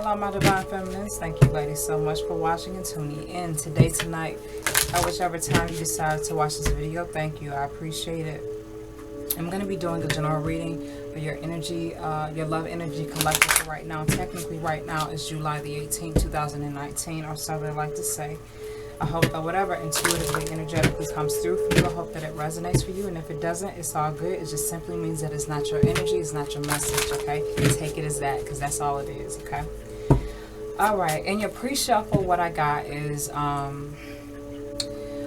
Hello, my divine feminines. Thank you, ladies, so much for watching and tuning in today, tonight, or whichever time you decide to watch this video. Thank you. I appreciate it. I'm going to be doing a general reading for your energy, your love energy collective for right now. Technically, right now is July the 18th, 2019, or so they like to say. I hope that whatever intuitively, energetically comes through for you, I hope that it resonates for you. And if it doesn't, it's all good. It just simply means that it's not your energy, it's not your message, okay? And take it as that, because that's all it is, okay? All right, in your pre-shuffle, what I got is a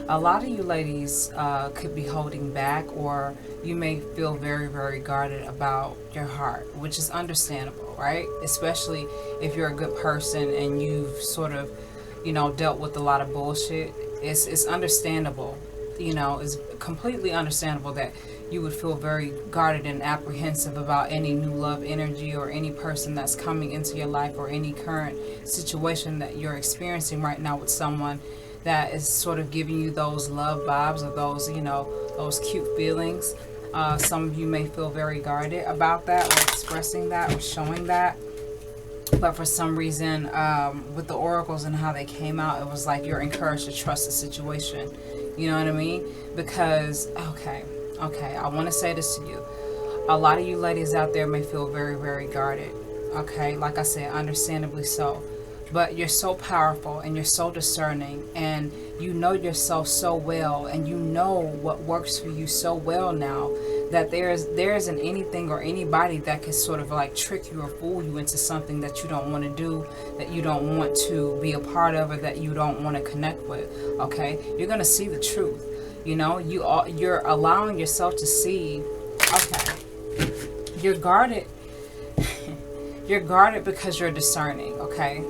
lot of you ladies could be holding back, or you may feel very, very guarded about your heart, which is understandable, right? Especially if you're a good person and you've sort of, you know, dealt with a lot of bullshit. It's understandable, you know, it's completely understandable that you would feel very guarded and apprehensive about any new love energy or any person that's coming into your life, or any current situation that you're experiencing right now with someone that is sort of giving you those love vibes, or those, you know, those cute feelings. Some of you may feel very guarded about that, or expressing that, or showing that. But for some reason, with the oracles and how they came out, it was like you're encouraged to trust the situation. You know what I mean? Because, okay, I want to say this to you. A lot of you ladies out there may feel very, very guarded. Okay, like I said, understandably so. But you're so powerful, and you're so discerning, and you know yourself so well, and you know what works for you so well now, that there isn't anything or anybody that can sort of like trick you or fool you into something that you don't want to do, that you don't want to be a part of, or that you don't want to connect with. Okay, you're gonna see the truth. You know, you're allowing yourself to see. Okay, you're guarded. You're guarded because you're discerning. Okay.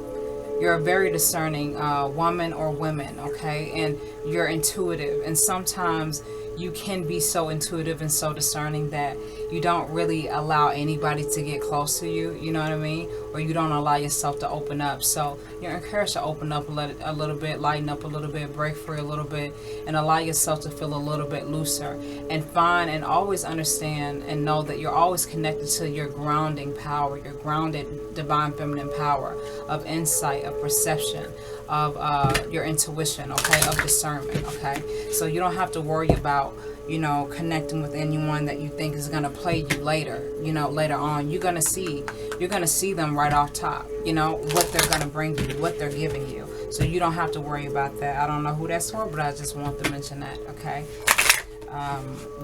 You're a very discerning woman or women, okay? And you're intuitive. And sometimes you can be so intuitive and so discerning that you don't really allow anybody to get close to you, you know what I mean? Or you don't allow yourself to open up. So you're encouraged to open up a little bit, lighten up a little bit, break free a little bit, and allow yourself to feel a little bit looser. And find and always understand and know that you're always connected to your grounding power, your grounded divine feminine power of insight, of perception, of your intuition, okay, of discernment, okay? So you don't have to worry about, you know, connecting with anyone that you think is going to play you later, you know, later on. You're going to see them right off top, you know, what they're going to bring you, what they're giving you. So you don't have to worry about that. I don't know who that's for, but I just want to mention that, okay?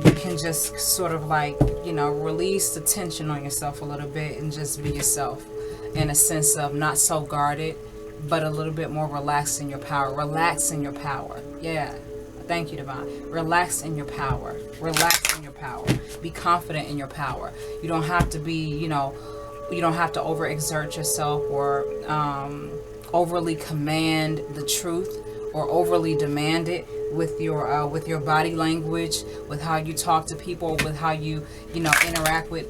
You can just sort of like, you know, release the tension on yourself a little bit and just be yourself, in a sense of not so guarded, but a little bit more relaxed in your power. Relax in your power. Yeah. Thank you, Divine. Relax in your power. Relax in your power. Be confident in your power. You don't have to be, you know, you don't have to overexert yourself, or overly command the truth, or overly demand it with your body language, with how you talk to people, with how you know, interact with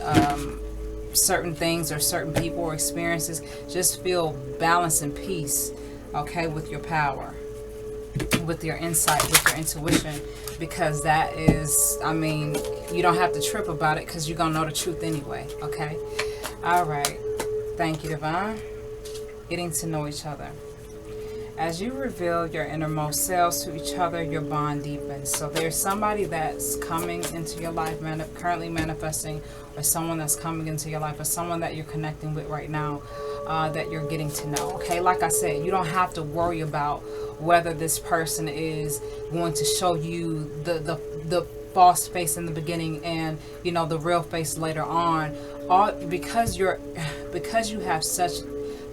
certain things or certain people or experiences. Just feel balance and peace, okay, with your power, with your insight, with your intuition, because that is, I mean, you don't have to trip about it, because you're gonna know the truth anyway, okay? All right, thank you, Divine. Getting to know each other. As you reveal your innermost selves to each other, your bond deepens. So there's somebody that's coming into your life, currently manifesting, or someone that's coming into your life, or someone that you're connecting with right now, that you're getting to know. Okay, like I said, you don't have to worry about whether this person is going to show you the false face in the beginning and, you know, the real face later on. All because you have such.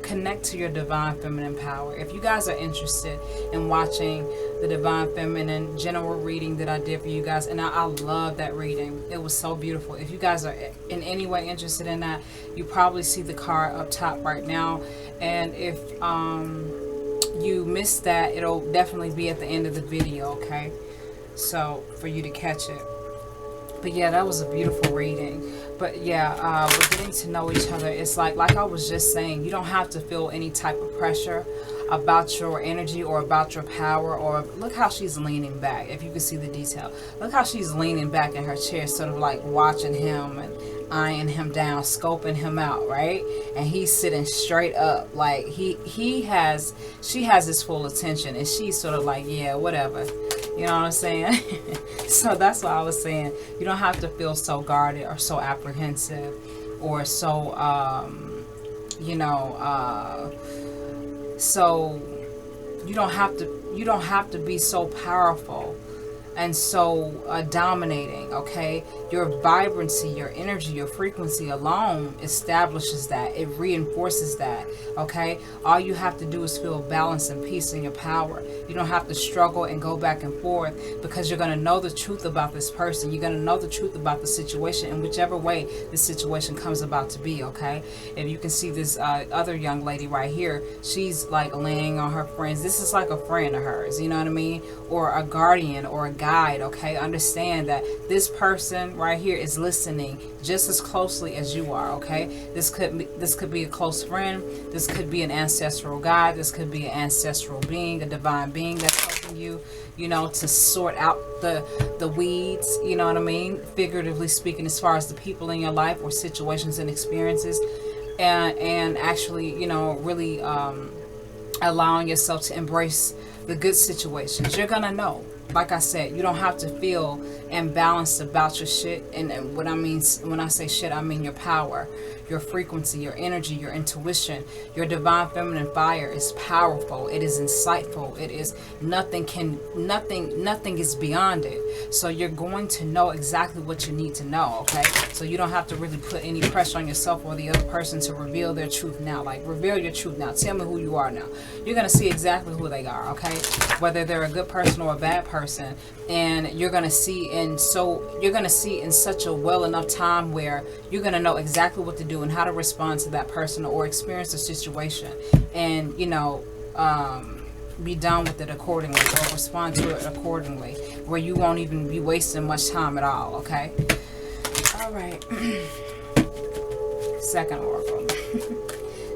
Connect to your divine feminine power. If you guys are interested in watching the divine feminine general reading that I did for you guys, and I love that reading, it was so beautiful. If you guys are in any way interested in that, you probably see the card up top right now. And if you missed that, it'll definitely be at the end of the video, okay, so for you to catch it. But yeah, that was a beautiful reading. But yeah, we're getting to know each other. It's like I was just saying, you don't have to feel any type of pressure about your energy or about your power. Or look how she's leaning back. If you can see the detail, look how she's leaning back in her chair, sort of like watching him and eyeing him down, scoping him out, right? And he's sitting straight up, like she has his full attention, and she's sort of like, yeah, whatever. You know what I'm saying? So that's what I was saying. You don't have to feel so guarded or so apprehensive or so, so you don't have to be so powerful and so dominating, okay? Your vibrancy, your energy, your frequency alone establishes that. It reinforces that, okay? All you have to do is feel balance and peace in your power. You don't have to struggle and go back and forth, because you're going to know the truth about this person. You're going to know the truth about the situation in whichever way the situation comes about to be, okay? If you can see this other young lady right here, she's like laying on her friends. This is like a friend of hers, you know what I mean? Or a guardian or a guide, okay? Understand that this person right here is listening just as closely as you are, okay? This could be a close friend. This could be an ancestral guide. This could be an ancestral being, a divine being that's helping you, you know, to sort out the weeds, you know what I mean? Figuratively speaking, as far as the people in your life or situations and experiences, and actually, you know, really allowing yourself to embrace the good situations. You're gonna know. Like I said, you don't have to feel imbalanced about your shit. And what I mean when I say shit, I mean your power, your frequency, your energy, your intuition. Your divine feminine fire is powerful. It is insightful. It is nothing is beyond it. So you're going to know exactly what you need to know, okay? So you don't have to really put any pressure on yourself or the other person to reveal their truth now. Like, reveal your truth now. Tell me who you are now. You're going to see exactly who they are, okay? Whether they're a good person or a bad person. And you're going to see in such a well enough time where you're going to know exactly what to do and how to respond to that person or experience the situation, and, you know, be done with it accordingly, or respond to it accordingly, where you won't even be wasting much time at all, okay? All right. Second oracle.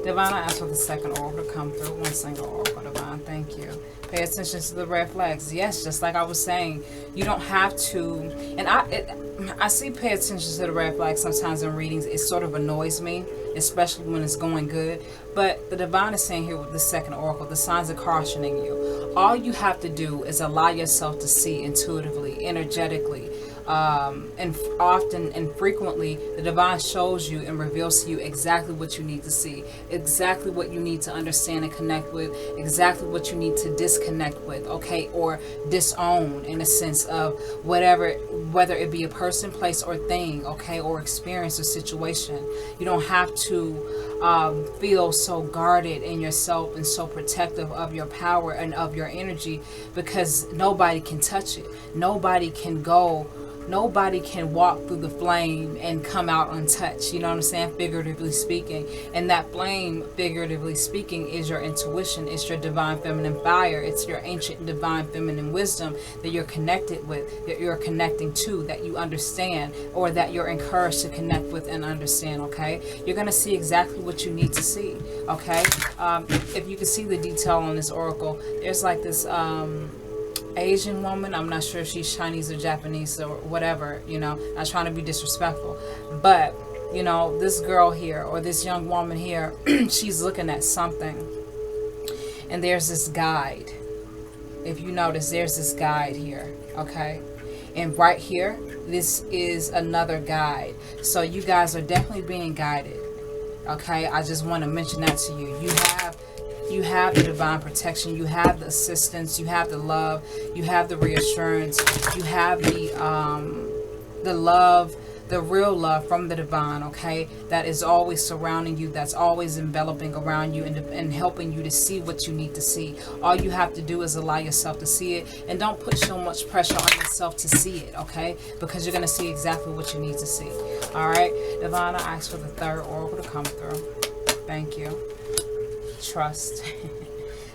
Divine, I ask for the second oracle to come through. One single oracle, Divine. Thank you. Pay attention to the red flags. Yes, just like I was saying, you don't have to. And I see pay attention to the red flags sometimes in readings. It sort of annoys me, especially when it's going good. But the Divine is saying here with the second oracle, the signs are cautioning you. All you have to do is allow yourself to see intuitively, energetically. And often and frequently, the Divine shows you and reveals to you exactly what you need to see, exactly what you need to understand and connect with, exactly what you need to disconnect with, okay, or disown, in a sense of whether it be a person, place, or thing, okay, or experience or situation. You don't have to feel so guarded in yourself and so protective of your power and of your energy, because nobody can touch it. Nobody can walk through the flame and come out untouched. You know what I'm saying? Figuratively speaking. And that flame, figuratively speaking, is your intuition. It's your divine feminine fire. It's your ancient divine feminine wisdom that you're connected with, that you're connecting to, that you understand, or that you're encouraged to connect with and understand, okay? You're going to see exactly what you need to see, okay? If you can see the detail on this oracle, there's like this Asian woman. I'm not sure if she's Chinese or Japanese or whatever, you know, not trying to be disrespectful, but, you know, this girl here, or this young woman here, she's looking at something, and there's this guide. If you notice, there's this guide here, okay? And right here, this is another guide. So you guys are definitely being guided, okay? I just want to mention that to you. You have the divine protection, you have the assistance, you have the love, you have the reassurance, you have the love, the real love from the divine, okay, that is always surrounding you, that's always enveloping around you, and helping you to see what you need to see. All you have to do is allow yourself to see it, and don't put so much pressure on yourself to see it, okay, because you're going to see exactly what you need to see. All right, Divine, I ask for the third oracle to come through. Thank you. Trust.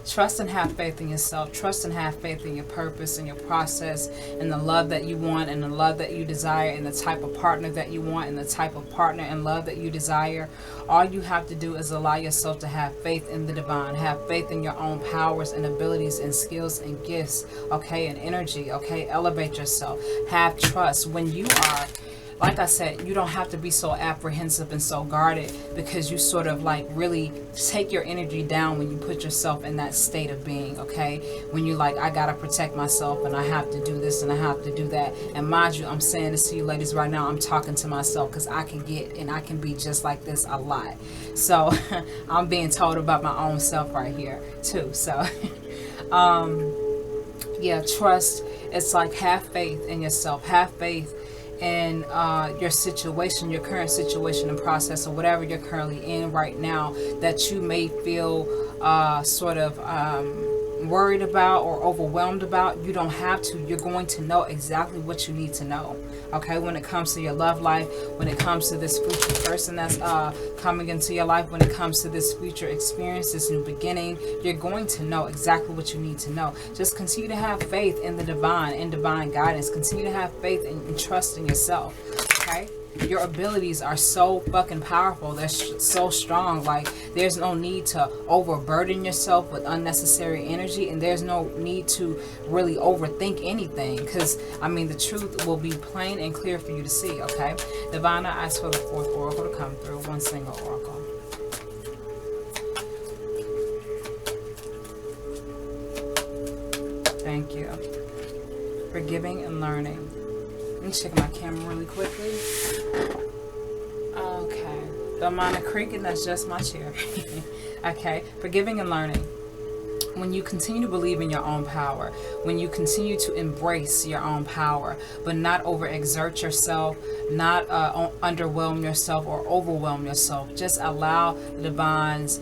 Trust and have faith in yourself. Trust and have faith in your purpose and your process, and the love that you want, and the love that you desire, and the type of partner that you want, and the type of partner and love that you desire. All you have to do is allow yourself to have faith in the divine. Have faith in your own powers and abilities and skills and gifts, okay, and energy, okay? Elevate yourself. Have trust. When you are like I said, you don't have to be so apprehensive and so guarded, because you sort of like really take your energy down when you put yourself in that state of being, okay? When you like, I gotta protect myself and I have to do this and I have to do that. And mind you, I'm saying this to you ladies right now, I'm talking to myself, because I can get and I can be just like this a lot. So I'm being told about my own self right here too. So yeah, trust. It's like have faith in yourself, have faith in your situation, your current situation and process, or whatever you're currently in right now, that you may feel sort of worried about or overwhelmed about. You don't have to. You're going to know exactly what you need to know, okay? When it comes to your love life, when it comes to this future person that's coming into your life, when it comes to this future experience, this new beginning, you're going to know exactly what you need to know. Just continue to have faith in the divine, in divine guidance. Continue to have faith and trust in yourself, okay? Your abilities are so fucking powerful. They're so strong. Like, there's no need to overburden yourself with unnecessary energy, and there's no need to really overthink anything, because I mean, the truth will be plain and clear for you to see, okay? Divine, I ask for the fourth oracle to come through, one single oracle. Thank you. Forgiving and learning. Let me check my camera really quickly. Okay. Don't mind the creaking, that's just my chair. Okay. Forgiving and learning. When you continue to believe in your own power, when you continue to embrace your own power, but not overexert yourself, not underwhelm yourself or overwhelm yourself, just allow the divines,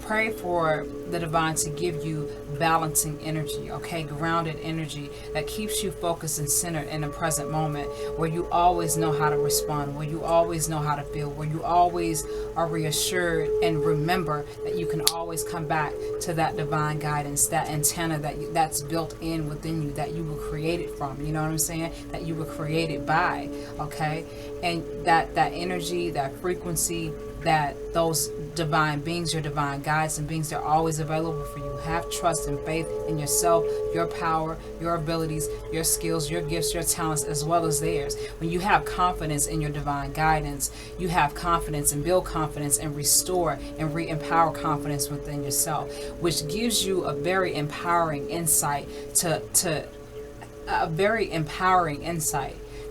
pray for the divine to give you balancing energy, okay, grounded energy that keeps you focused and centered in the present moment, where you always know how to respond, where you always know how to feel, where you always are reassured and remember that you can always come back to that divine guidance, that antenna that's built in within you, that you were created from, you know what I'm saying, that you were created by, okay? And that energy, that frequency, that those divine beings, your divine guides and beings, they're always available for you. Have trust and faith in yourself, your power, your abilities, your skills, your gifts, your talents, as well as theirs. When you have confidence in your divine guidance, you have confidence and build confidence and restore and re-empower confidence within yourself, which gives you a very empowering insight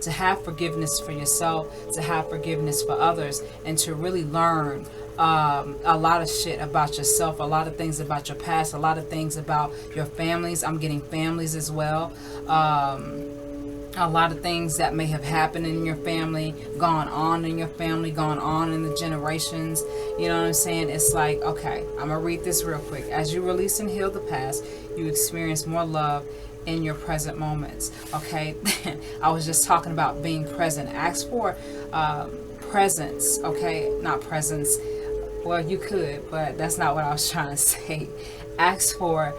to have forgiveness for yourself, to have forgiveness for others, and to really learn a lot of shit about yourself, a lot of things about your past, a lot of things about your families. I'm getting families as well. A lot of things that may have happened in your family, gone on in your family, gone on in the generations. You know what I'm saying? It's like, okay, I'm gonna read this real quick. As you release and heal the past, you experience more love in your present moments, okay? I was just talking about being present. Ask for presence, okay? Not presence. Well, you could, but that's not what I was trying to say. Ask for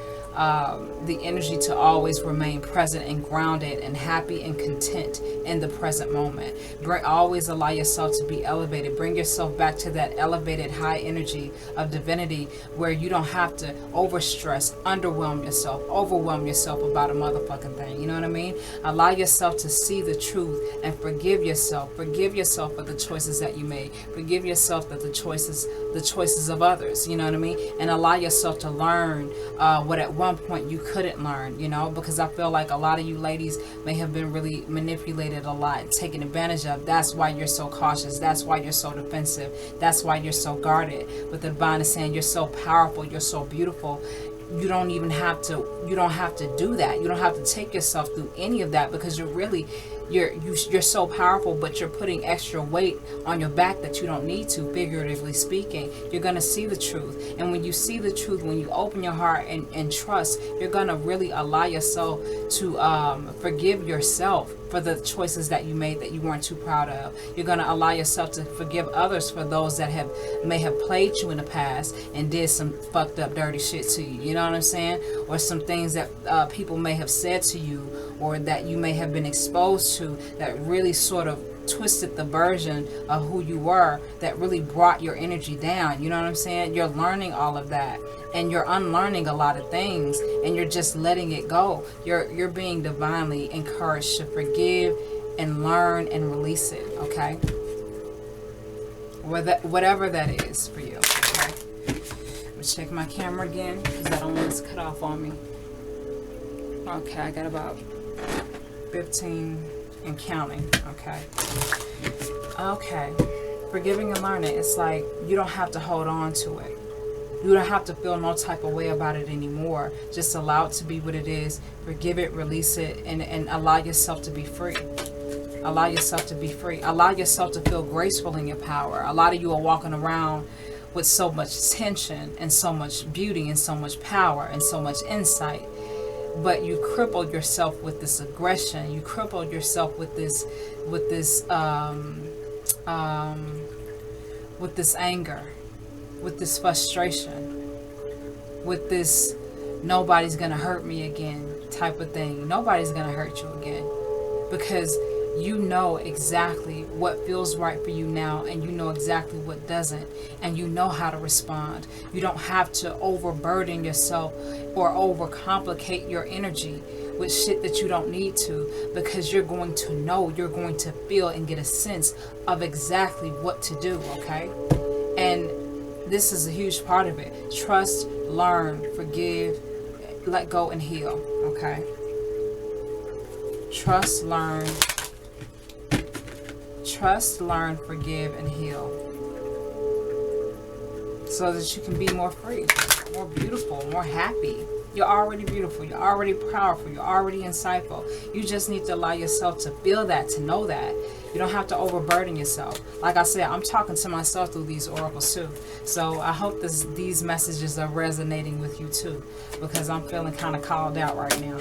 the energy to always remain present and grounded and happy and content in the present moment. Always allow yourself to be elevated. Bring yourself back to that elevated high energy of divinity, where you don't have to overstress, overwhelm yourself about a motherfucking thing. You know what I mean? Allow yourself to see the truth and forgive yourself. Forgive yourself for the choices that you made. Forgive yourself for the choices of others. You know what I mean? And allow yourself to learn what at one point you couldn't learn, you know, because I feel like a lot of you ladies may have been really manipulated a lot, taken advantage of. That's why you're so cautious. That's why you're so defensive. That's why you're so guarded. But the divine is saying you're so powerful, you're so beautiful. You don't have to do that. You don't have to take yourself through any of that, because you're so powerful, but you're putting extra weight on your back that you don't need to, figuratively speaking. You're going to see the truth. And when you see the truth, when you open your heart and trust, you're going to really allow yourself to forgive yourself for the choices that you made that you weren't too proud of. You're going to allow yourself to forgive others for those that may have played you in the past and did some fucked up dirty shit to you. You know what I'm saying? Or some things that people may have said to you, or that you may have been exposed to, that really sort of twisted the version of who you were, that really brought your energy down. You know what I'm saying? You're learning all of that, and you're unlearning a lot of things, and you're just letting it go. You're being divinely encouraged to forgive and learn and release it, okay? Whatever that is for you, okay? I'm gonna check my camera again because I don't want this cut off on me. Okay, I got about 15 and counting, okay? Okay, forgiving and learning, it's like you don't have to hold on to it. You don't have to feel no type of way about it anymore. Just allow it to be what it is. Forgive it, release it, and allow yourself to be free. Allow yourself to be free. Allow yourself to feel graceful in your power. A lot of you are walking around with so much tension and so much beauty and so much power and so much insight. But you crippled yourself with this aggression. You crippled yourself with this anger, with this frustration, with this nobody's gonna hurt me again type of thing. Nobody's gonna hurt you again, because you know exactly what feels right for you now, and you know exactly what doesn't, and you know how to respond. You don't have to overburden yourself or overcomplicate your energy with shit that you don't need to, because you're going to know, you're going to feel and get a sense of exactly what to do, okay? And this is a huge part of it. Trust, learn, forgive, let go, and heal, okay? Trust, learn, forgive, and heal. So that you can be more free, more beautiful, more happy. You're already beautiful. You're already powerful. You're already insightful. You just need to allow yourself to feel that, to know that. You don't have to overburden yourself. Like I said, I'm talking to myself through these oracles too. So I hope these messages are resonating with you too, because I'm feeling kind of called out right now.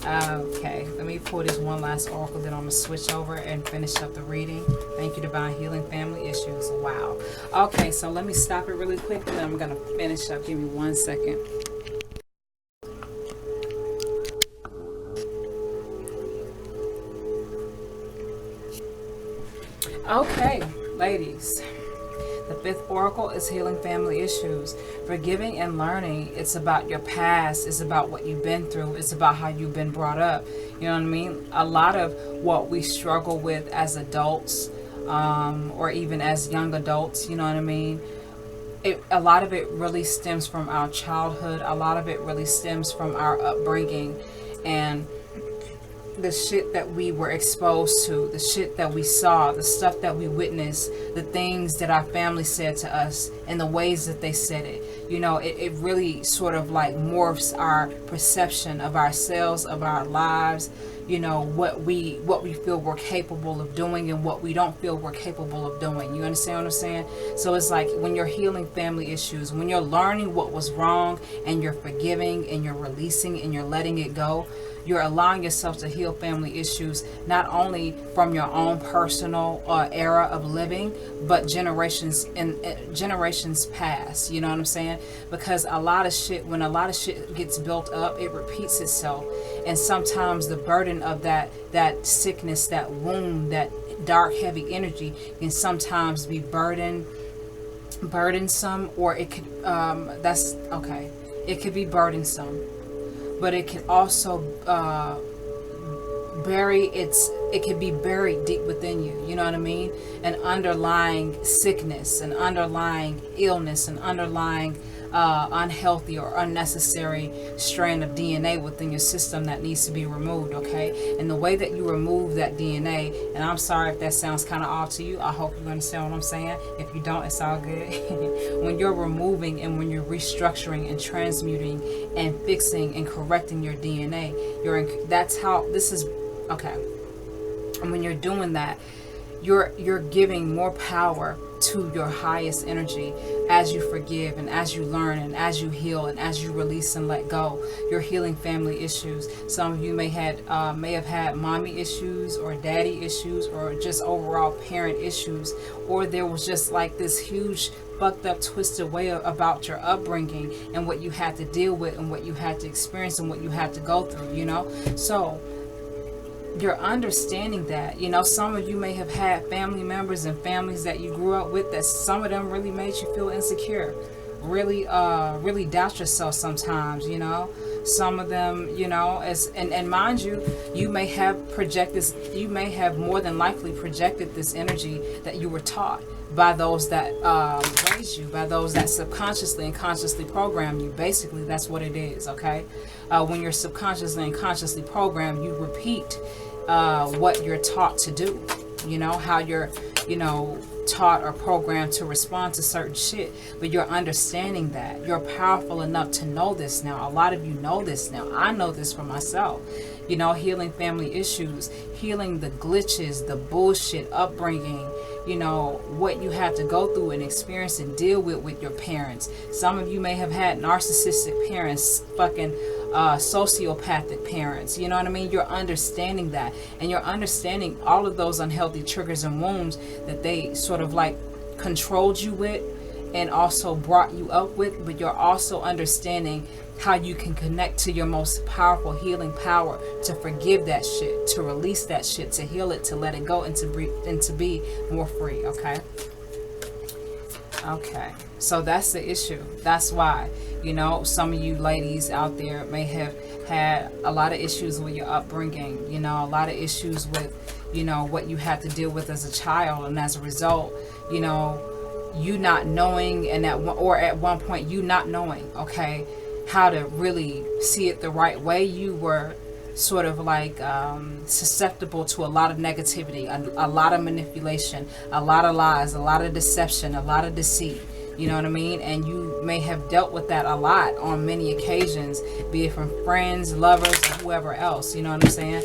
Okay, let me pull this one last oracle, then I'm going to switch over and finish up the reading. Thank you, Divine Healing, Family Issues. Wow. Okay, so let me stop it really quick, and then I'm going to finish up. Give me 1 second. Okay, ladies. The fifth oracle is healing family issues. Forgiving and learning, it's about your past. It's about what you've been through. It's about how you've been brought up. You know what I mean? A lot of what we struggle with as adults, or even as young adults, you know what I mean? A lot of it really stems from our childhood. A lot of it really stems from our upbringing. And the shit that we were exposed to, the shit that we saw, the stuff that we witnessed, the things that our family said to us, and the ways that they said it. You know, it really sort of like morphs our perception of ourselves, of our lives, you know, what we feel we're capable of doing and what we don't feel we're capable of doing. You understand what I'm saying? So it's like when you're healing family issues, when you're learning what was wrong and you're forgiving and you're releasing and you're letting it go, you're allowing yourself to heal family issues, not only from your own personal era of living, but generations past. You know what I'm saying? Because when a lot of shit gets built up, it repeats itself. And sometimes the burden of that sickness, that wound, that dark, heavy energy can sometimes be burdensome, or it could, it could be burdensome. But it can also it can be buried deep within you. You know what I mean? An underlying sickness, an underlying illness, an underlying unhealthy or unnecessary strand of DNA within your system that needs to be removed, okay? And the way that you remove that DNA, and I'm sorry if that sounds kind of odd to you, I hope you understand what I'm saying. If you don't, it's all good. When you're removing and when you're restructuring and transmuting and fixing and correcting your DNA, that's how this is, okay. And when you're doing that, you're giving more power to your highest energy as you forgive and as you learn and as you heal and as you release and let go. You're healing family issues. Some of you may have had mommy issues or daddy issues or just overall parent issues, or there was just like this huge fucked up twisted way about your upbringing and what you had to deal with and what you had to experience and what you had to go through, you know. So you're understanding that, you know, some of you may have had family members and families that you grew up with that some of them really made you feel insecure, really doubt yourself sometimes, you know. Some of them, you know, and mind you, you may have more than likely projected this energy that you were taught by those that raised you, by those that subconsciously and consciously program you. Basically, that's what it is, okay? When you're subconsciously and consciously programmed, you repeat what you're taught to do. You know, how you're, taught or programmed to respond to certain shit. But you're understanding that. You're powerful enough to know this now. A lot of you know this now. I know this for myself. Healing family issues, healing the glitches, the bullshit upbringing, what you had to go through and experience and deal with your parents. Some of you may have had narcissistic parents, fucking sociopathic parents. You know what I mean? You're understanding that, and you're understanding all of those unhealthy triggers and wounds that they sort of like controlled you with and also brought you up with. But you're also understanding how you can connect to your most powerful healing power, to forgive that shit, to release that shit, to heal it, to let it go, and to be more free. Okay, so that's the issue. That's why, some of you ladies out there may have had a lot of issues with your upbringing, a lot of issues with, what you had to deal with as a child. And as a result, you not knowing, and at one point you not knowing, okay, how to really see it the right way. You were sort of like susceptible to a lot of negativity, a lot of manipulation, a lot of lies, a lot of deception, a lot of deceit. You know what I mean? And you may have dealt with that a lot on many occasions, be it from friends, lovers, or whoever else. You know what I'm saying?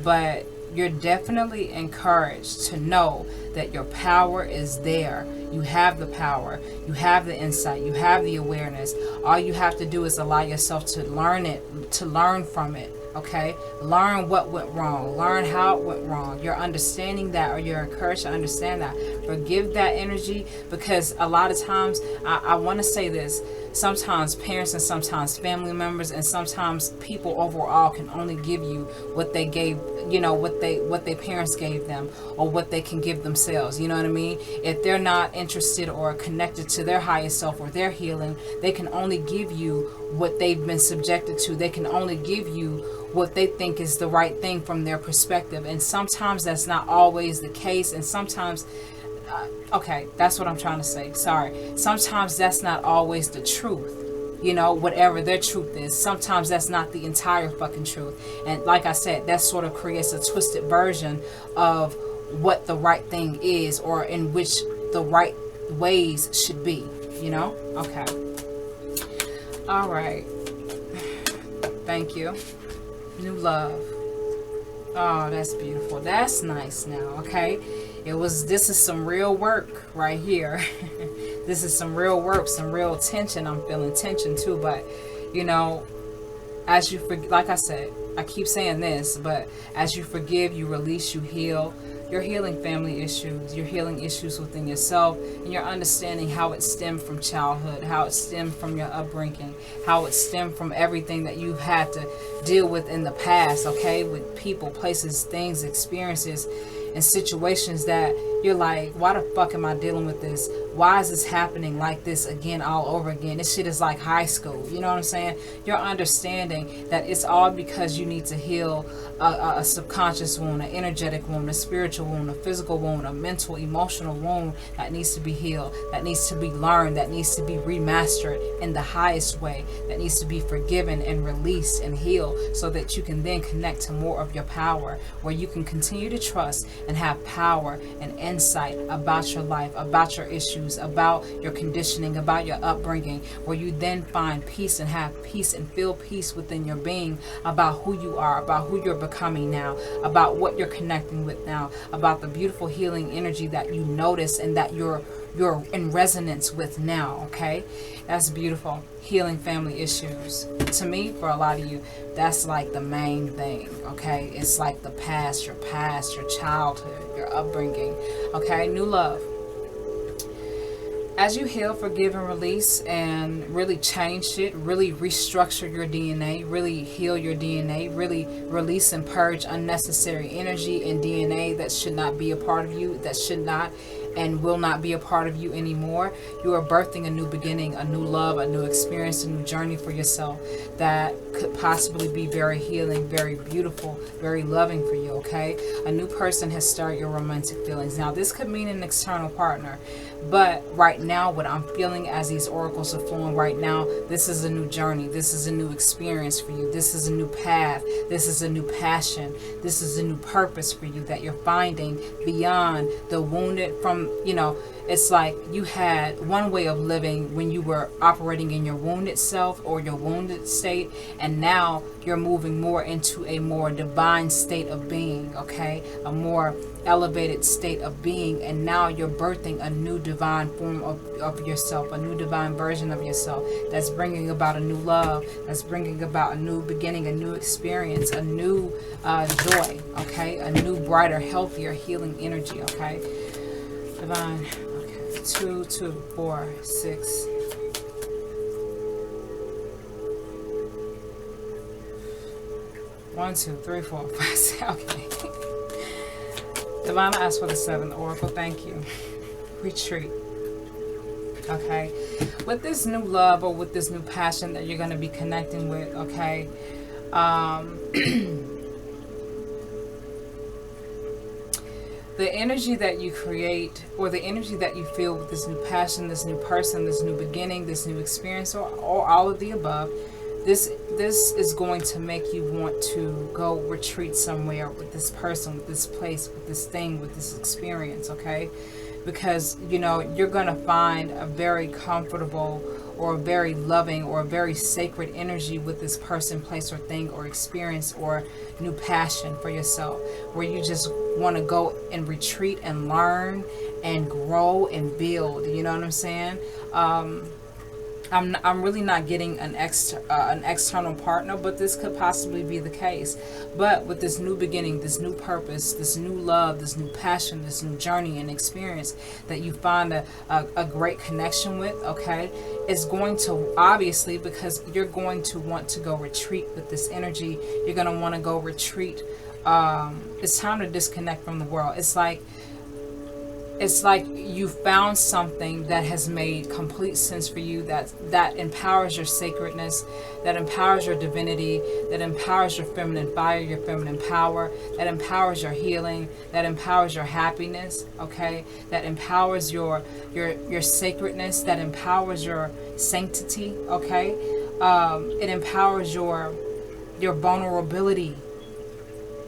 But you're definitely encouraged to know that your power is there. You have the power. You have the insight. You have the awareness. All you have to do is allow yourself to learn it, to learn from it. Okay? Learn what went wrong. Learn how it went wrong. You're understanding that, or you're encouraged to understand that. Forgive that energy, because a lot of times, I want to say this, sometimes parents and sometimes family members and sometimes people overall can only give you what they gave, what their parents gave them, or what they can give themselves. You know what I mean? If they're not interested or connected to their highest self or their healing, they can only give you what they've been subjected to. They can only give you what they think is the right thing from their perspective. And sometimes that's not always the case. And sometimes, okay, that's what I'm trying to say. Sorry. Sometimes that's not always the truth. Whatever their truth is, sometimes that's not the entire fucking truth. And like I said, that sort of creates a twisted version of what the right thing is, or in which the right ways should be, Okay. All right. Thank you. New love. Oh, that's beautiful. That's nice now, okay? This is some real work right here. This is some real work, some real tension. I'm feeling tension too, but, as you forgive, like I said, I keep saying this, but as you forgive, you release, you heal. You're healing family issues. You're healing issues within yourself, and you're understanding how it stemmed from childhood, how it stemmed from your upbringing, how it stemmed from everything that you've had to deal with in the past, okay? With people, places, things, experiences, and situations that you're like, why the fuck am I dealing with this? Why is this happening like this again, all over again? This shit is like high school. You know what I'm saying? You're understanding that it's all because you need to heal a subconscious wound, an energetic wound, a spiritual wound, a physical wound, a mental, emotional wound that needs to be healed, that needs to be learned, that needs to be remastered in the highest way, that needs to be forgiven and released and healed, so that you can then connect to more of your power, where you can continue to trust and have power and insight about your life, about your issues, about your conditioning, about your upbringing, where you then find peace and have peace and feel peace within your being about who you are, about who you're becoming now, about what you're connecting with now, about the beautiful healing energy that you notice and that you're in resonance with now. Okay, that's beautiful. Healing family issues, to me, for a lot of you, that's like the main thing. Okay, it's like the past, your childhood, your upbringing. Okay, new love. As you heal, forgive, and release, and really change shit, really restructure your DNA, really heal your DNA, really release and purge unnecessary energy and DNA that should not be a part of you, that should not and will not be a part of you anymore. You are birthing a new beginning, a new love, a new experience, a new journey for yourself that could possibly be very healing, very beautiful, very loving for you, okay? A new person has started your romantic feelings. Now, this could mean an external partner, but right now, what I'm feeling as these oracles are flowing right now, this is a new journey. This is a new experience for you. This is a new path. This is a new passion. This is a new purpose for you that you're finding beyond the wounded from, it's like you had one way of living when you were operating in your wounded self or your wounded state, and now you're moving more into a more divine state of being, okay? A more elevated state of being, and now you're birthing a new divine form of yourself, a new divine version of yourself that's bringing about a new love, that's bringing about a new beginning, a new experience, a new joy, okay? A new, brighter, healthier, healing energy, okay? Divine. 2, 2, 4, 6. One, 2, 3, 4, 5, 6. Okay. Divine, I ask for the 7. Oracle, thank you. Retreat. Okay. With this new love or with this new passion that you're going to be connecting with, okay, the energy that you create or the energy that you feel with this new passion, this new person, this new beginning, this new experience, or all of the above, this is going to make you want to go retreat somewhere with this person, with this place, with this thing, with this experience, okay? Because, you're going to find a very comfortable or a very loving or a very sacred energy with this person, place, or thing, or experience, or new passion for yourself, where you just want to go and retreat and learn and grow and build. You know what I'm saying? I'm really not getting an external partner, but this could possibly be the case. But with this new beginning, this new purpose, this new love, this new passion, this new journey and experience that you find a great connection with, okay, is going to, obviously, because you're going to want to go retreat with this energy, you're going to want to go retreat. It's time to disconnect from the world. It's like you found something that has made complete sense for you, that empowers your sacredness, that empowers your divinity, that empowers your feminine fire, your feminine power, that empowers your healing, that empowers your happiness, okay? That empowers your sacredness, that empowers your sanctity, okay? It empowers your vulnerability.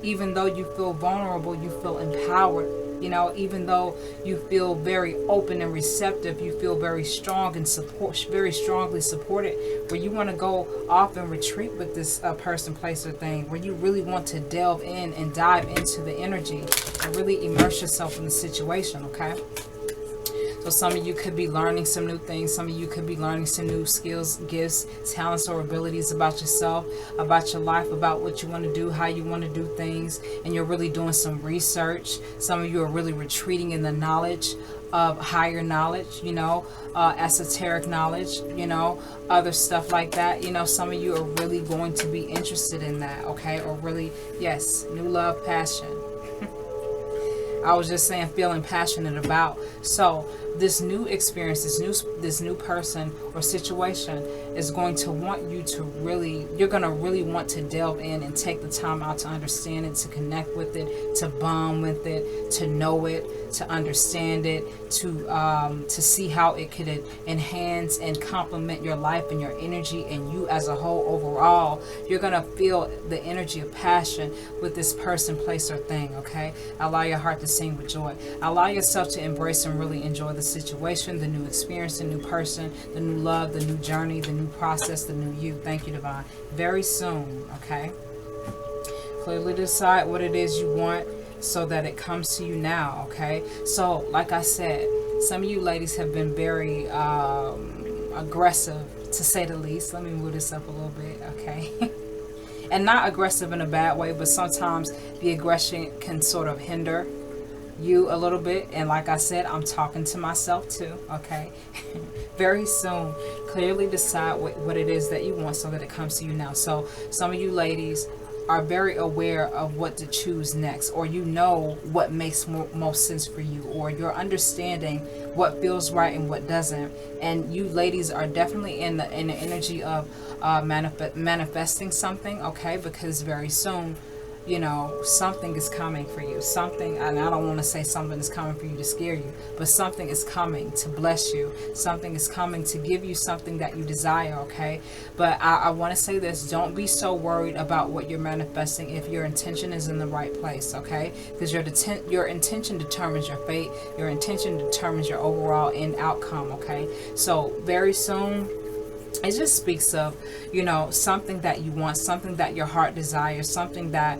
Even though you feel vulnerable, you feel empowered. Even though you feel very open and receptive, you feel very strong and very strongly supported, where you want to go off and retreat with this person, place, or thing, where you really want to delve in and dive into the energy and really immerse yourself in the situation, okay? So some of you could be learning some new things. Some of you could be learning some new skills, gifts, talents, or abilities about yourself, about your life, about what you want to do, how you want to do things. And you're really doing some research. Some of you are really retreating in the knowledge of higher knowledge, esoteric knowledge, other stuff like that. Some of you are really going to be interested in that, okay? Or really, yes, new love, passion. I was just saying, feeling passionate about. So this new experience, this new person or situation is going to want you to really, you're going to really want to delve in and take the time out to understand it, to connect with it, to bond with it, to know it, to understand it, to see how it could enhance and complement your life and your energy and you as a whole overall. You're going to feel the energy of passion with this person, place, or thing, okay? Allow your heart to sing with joy. Allow yourself to embrace and really enjoy the situation, the new experience, the new person, the new love, the new journey, the new process, the new you. Thank you, Divine. Very soon, okay? Clearly decide what it is you want so that it comes to you now, okay? So, like I said, some of you ladies have been very aggressive, to say the least. Let me move this up a little bit, okay? And not aggressive in a bad way, but sometimes the aggression can sort of hinder you a little bit. And like I said, I'm talking to myself too, okay? Very soon, clearly decide what it is that you want so that it comes to you now. So some of you ladies are very aware of what to choose next, or you know what makes most sense for you, or you're understanding what feels right and what doesn't. And you ladies are definitely in the energy of manifesting something, okay? Because very soon, you know, something is coming for you. Something, and I don't want to say something is coming for you to scare you, but something is coming to bless you. Something is coming to give you something that you desire, okay? But I want to say this: don't be so worried about what you're manifesting if your intention is in the right place, okay? Because your intention determines your fate. Your intention determines your overall end outcome, okay? So very soon, it just speaks of, you know, something that you want, something that your heart desires, something that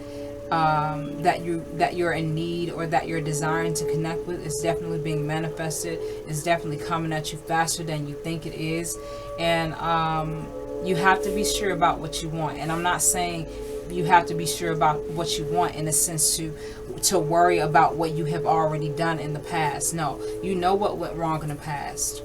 that you're in need, or that you're desiring to connect with, is definitely being manifested. It's definitely coming at you faster than you think it is. And you have to be sure about what you want. And I'm not saying you have to be sure about what you want in a sense to worry about what you have already done in the past. No, you know what went wrong in the past.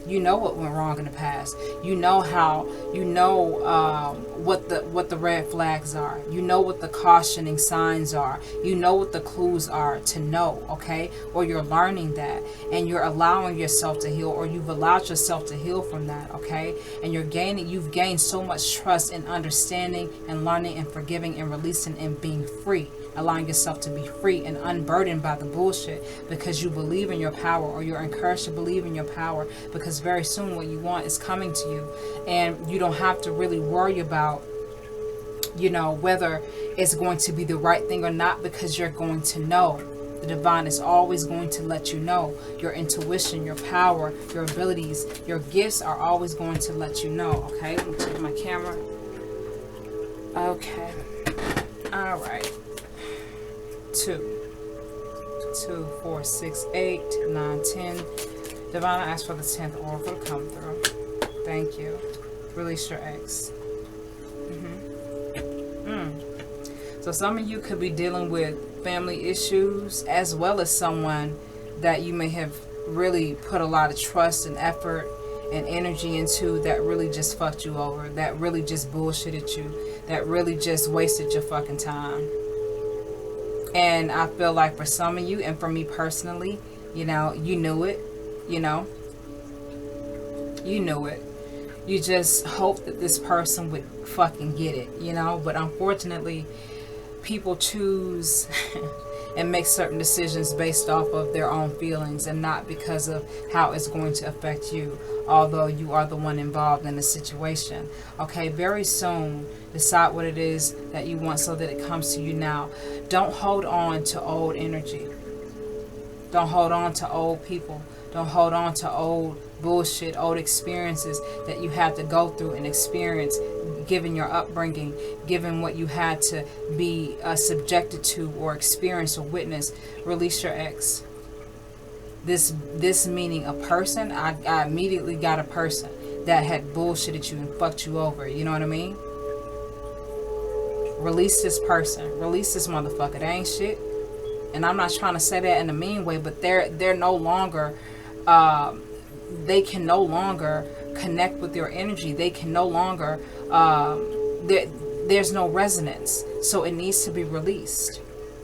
You know what went wrong in the past. You know how, you know what the red flags are. You know what the cautioning signs are. You know what the clues are to know, okay? Or you're learning that, and you're allowing yourself to heal, or you've allowed yourself to heal from that, okay? And you've gained so much trust in understanding and learning and forgiving and releasing and being free. Allowing yourself to be free and unburdened by the bullshit, because you believe in your power, or you're encouraged to believe in your power, because very soon what you want is coming to you. And you don't have to really worry about, you know, whether it's going to be the right thing or not, because you're going to know. The divine is always going to let you know. Your intuition, your power, your abilities, your gifts are always going to let you know. Okay, let me check my camera. Okay, all right. 2, 4, 6, 8, 9, 10. Divine, I ask for the 10th oracle to come through. Thank you. Release your ex. So some of you could be dealing with family issues, as well as someone that you may have really put a lot of trust and effort and energy into, that really just fucked you over, that really just bullshitted you, that really just wasted your fucking time. And I feel like for some of you, and for me personally, you know, you knew it, you know. You knew it. You just hoped that this person would fucking get it, you know. But unfortunately, people choose and make certain decisions based off of their own feelings, and not because of how it's going to affect you, although you are the one involved in the situation. Okay, very soon, decide what it is that you want so that it comes to you now. Don't hold on to old energy. Don't hold on to old people. Don't hold on to old bullshit, old experiences that you had to go through and experience, given your upbringing, given what you had to be subjected to or experience or witness. Release your ex. This meaning a person. I immediately got a person that had bullshitted you and fucked you over. You know what I mean? Release this person. Release this motherfucker. They ain't shit. And I'm not trying to say that in a mean way, but they're no longer, they can no longer connect with your energy. They can no longer, there's no resonance. So it needs to be released.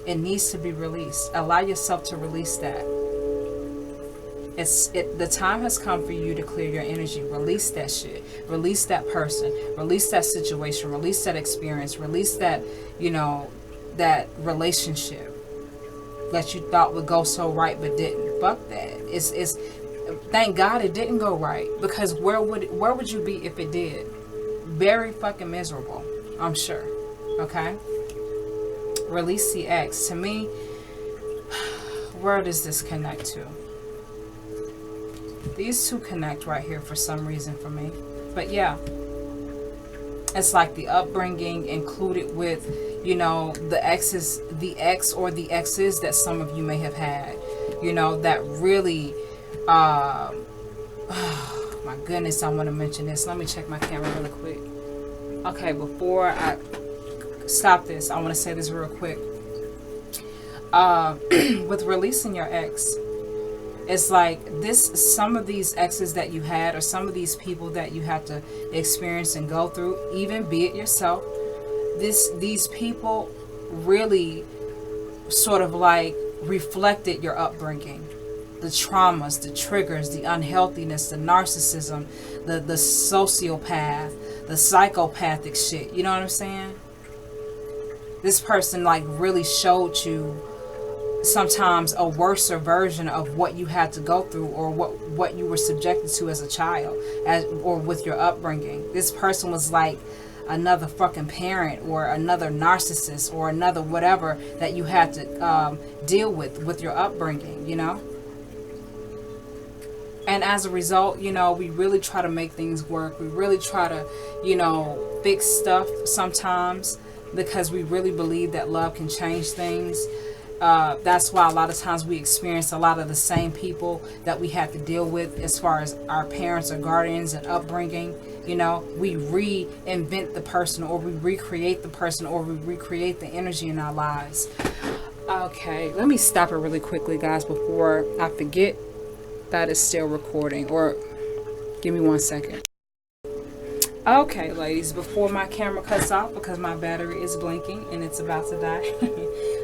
It needs to be released. Allow yourself to release that. The time has come for you to clear your energy. Release that shit. Release that person. Release that situation. Release that experience. Release that, you know, that relationship that you thought would go so right but didn't. Fuck that. It's thank God it didn't go right, because where would you be if it did? Very fucking miserable, I'm sure. Okay? Release the ex. To me, where does this connect to? These two connect right here for some reason for me. But yeah, it's like the upbringing included with, you know, the exes, the ex or the exes that some of you may have had, you know, that really, oh my goodness, I want to mention this. Let me check my camera really quick. Okay, before I stop this, I want to say this real quick. With releasing your ex, it's like some of these exes that you had, or some of these people that you have to experience and go through, even be it yourself, these people really sort of like reflected your upbringing, the traumas, the triggers, the unhealthiness, the narcissism, the sociopath, the psychopathic shit. You know what I'm saying? This person like really showed you sometimes a worser version of what you had to go through, or what you were subjected to as a child, or with your upbringing. This person was like another fucking parent, or another narcissist, or another whatever that you had to deal with your upbringing, you know. And as a result, you know, we really try to make things work. We really try to, you know, fix stuff sometimes, because we really believe that love can change things. That's why a lot of times we experience a lot of the same people that we had to deal with as far as our parents or guardians and upbringing. You know, we reinvent the person, or we recreate the person, or we recreate the energy in our lives. Okay, let me stop it really quickly, guys, before I forget that it's still recording. Or give me 1 second. Okay, ladies, before my camera cuts off, because my battery is blinking and it's about to die.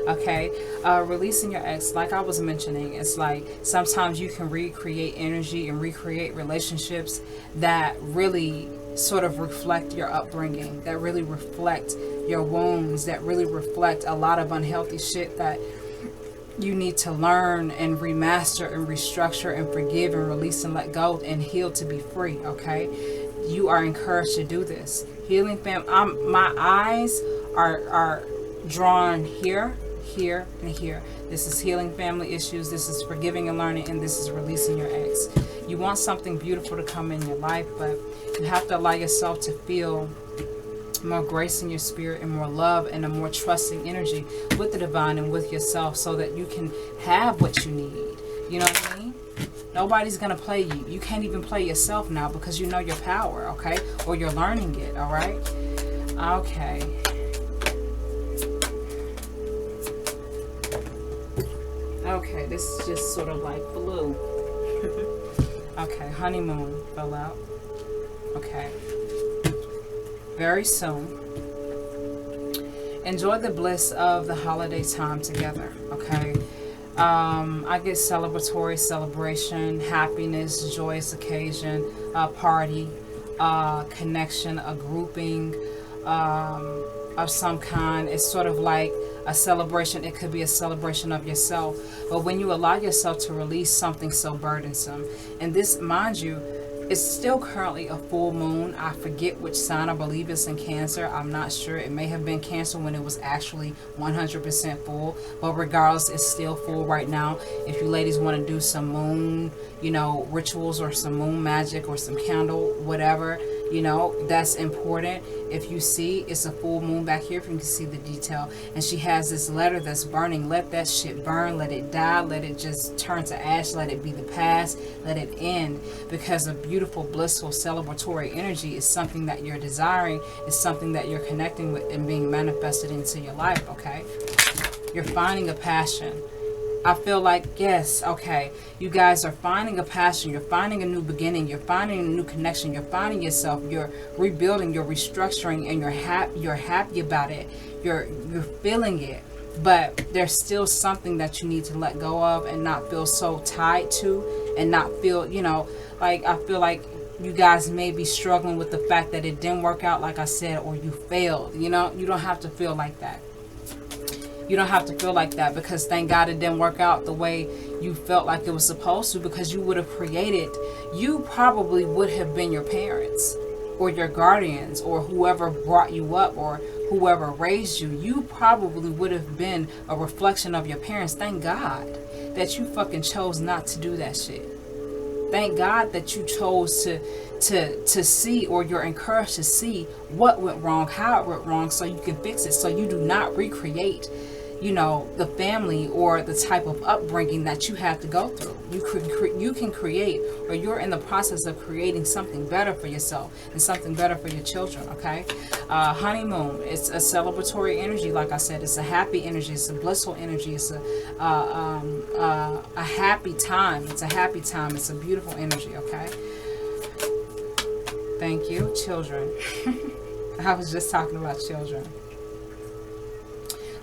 Okay, releasing your ex, like I was mentioning, it's like sometimes you can recreate energy and recreate relationships that really sort of reflect your upbringing, that really reflect your wounds, that really reflect a lot of unhealthy shit that you need to learn and remaster and restructure and forgive and release and let go and heal to be free. Okay, you are encouraged to do this. Healing fam, my eyes are drawn here, here, and here. This is healing family issues. This is forgiving and learning, and this is releasing your ex. You want something beautiful to come in your life, but you have to allow yourself to feel more grace in your spirit, and more love, and a more trusting energy with the divine and with yourself, so that you can have what you need. You know what I mean? Nobody's gonna play you. You can't even play yourself now, because you know your power, okay? Or you're learning it, all right? Okay. Okay, this is just sort of like blue. Okay, honeymoon fell out. Okay. Very soon. Enjoy the bliss of the holiday time together, okay? I get celebratory, celebration, happiness, joyous occasion, party, connection, a grouping of some kind. It's sort of like a celebration. It could be a celebration of yourself. But when you allow yourself to release something so burdensome, and this, mind you, it's still currently a full moon. I forget which sign. I believe it's in Cancer. I'm not sure. It may have been Cancer when it was actually 100% full. But regardless, it's still full right now. If you ladies want to do some moon, you know, rituals, or some moon magic, or some candle, whatever, you know, that's important. If you see, it's a full moon back here, if you can see the detail. And she has this letter that's burning. Let that shit burn. Let it die. Let it just turn to ash. Let it be the past. Let it end. Because a beautiful, blissful, celebratory energy is something that you're desiring. Is something that you're connecting with and being manifested into your life, okay? You're finding a passion. I feel like, yes, okay, you guys are finding a passion, you're finding a new beginning, you're finding a new connection, you're finding yourself, you're rebuilding, you're restructuring, and you're happy about it, you're feeling it. But there's still something that you need to let go of and not feel so tied to, and not feel, you know, like, I feel like you guys may be struggling with the fact that it didn't work out, like I said, or you failed. You know, you don't have to feel like that. You don't have to feel like that, because thank God it didn't work out the way you felt like it was supposed to, because you would have created, you probably would have been your parents or your guardians or whoever brought you up or whoever raised you. You probably would have been a reflection of your parents. Thank God that you fucking chose not to do that shit. Thank God that you chose to see, or you're encouraged to see what went wrong, how it went wrong, so you can fix it, so you do not recreate, you know, the family or the type of upbringing that you have to go through. You can create, or you're in the process of creating something better for yourself and something better for your children, okay? Honeymoon, it's a celebratory energy. Like I said, it's a happy energy. It's a blissful energy. It's a happy time. It's a happy time. It's a beautiful energy, okay? Thank you. Children. I was just talking about children.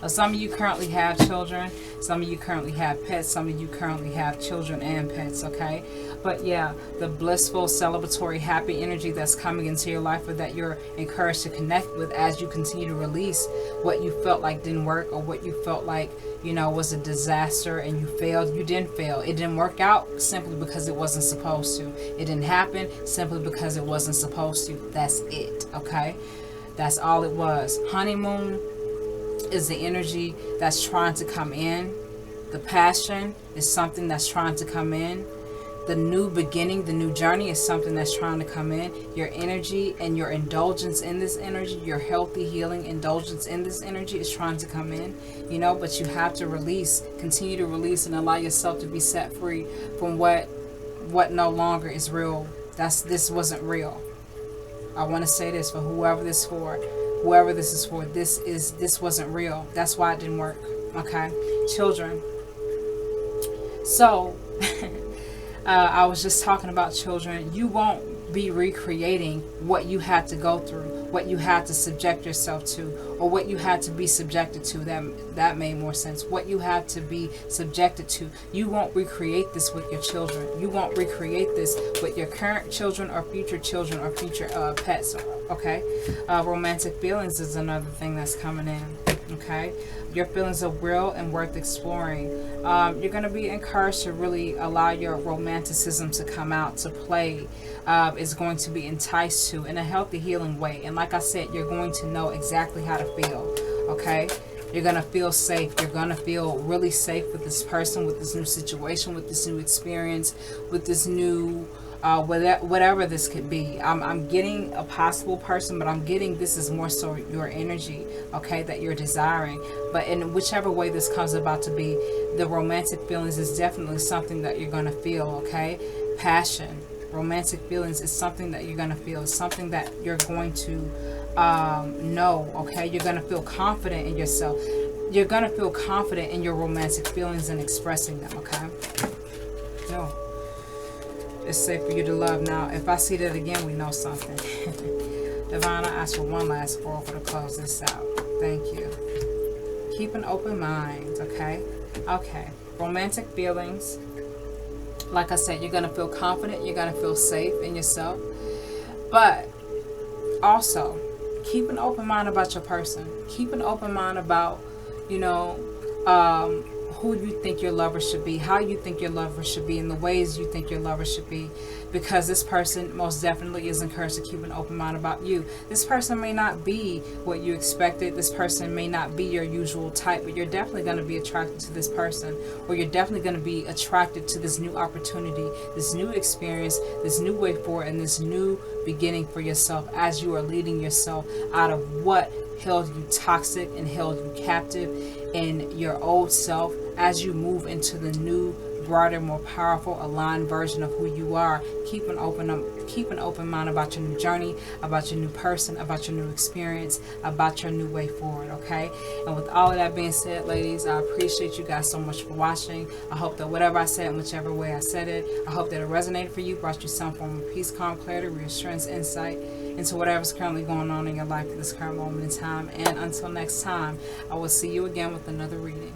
Some of you currently have children. Some of you currently have pets. Some of you currently have children and pets, okay? But yeah, the blissful, celebratory, happy energy that's coming into your life, or that you're encouraged to connect with as you continue to release what you felt like didn't work, or what you felt like, you know, was a disaster and you failed. You didn't fail. It didn't work out simply because it wasn't supposed to. It didn't happen simply because it wasn't supposed to. That's it, okay? That's all it was. Honeymoon is the energy that's trying to come in. The passion is something that's trying to come in. The new beginning, the new journey is something that's trying to come in. Your energy and your indulgence in this energy, your healthy healing indulgence in this energy is trying to come in, you know, but you have to release, continue to release, and allow yourself to be set free from what no longer is real. This wasn't real. I want to say this for whoever this is for. Whoever this is for, this wasn't real. That's why it didn't work. Okay? Children. So I was just talking about children. You won't be recreating what you had to go through, what you had to subject yourself to, or what you had to be subjected to. That made more sense. What you had to be subjected to. You won't recreate this with your children. You won't recreate this with your current children or future pets. Okay? Romantic feelings is another thing that's coming in. Okay? Your feelings are real and worth exploring. You're going to be encouraged to really allow your romanticism to come out, to play. Is going to be enticed to in a healthy, healing way. And like I said, you're going to know exactly how to feel. Okay? You're going to feel safe. You're going to feel really safe with this person, with this new situation, with this new experience, with this new whatever this could be. I'm getting a possible person, but I'm getting this is more so your energy, okay, that you're desiring. But in whichever way this comes about to be, the romantic feelings is definitely something that you're going to feel, okay? Passion, romantic feelings is something that you're going to feel. It's something that you're going to know, okay? You're going to feel confident in yourself. You're going to feel confident in your romantic feelings and expressing them, okay? No. It's safe for you to love. Now, if I see that again, we know something. Divine, I ask for one last oracle to close this out. Thank you. Keep an open mind, okay? Okay. Romantic feelings. Like I said, you're going to feel confident. You're going to feel safe in yourself. But also, keep an open mind about your person. Keep an open mind about, you know, who you think your lover should be, how you think your lover should be, and the ways you think your lover should be, because this person most definitely is encouraged to keep an open mind about you. This person may not be what you expected. This person may not be your usual type, but you're definitely going to be attracted to this person, or you're definitely going to be attracted to this new opportunity, this new experience, this new way forward, and this new beginning for yourself as you are leading yourself out of what held you toxic and held you captive in your old self, as you move into the new, broader, more powerful, aligned version of who you are. Keep an open mind about your new journey, about your new person, about your new experience, about your new way forward, okay? And with all of that being said, ladies, I appreciate you guys so much for watching. I hope that whatever I said, in whichever way I said it, I hope that it resonated for you, brought you some form of peace, calm, clarity, reassurance, insight into whatever's currently going on in your life at this current moment in time. And until next time, I will see you again with another reading.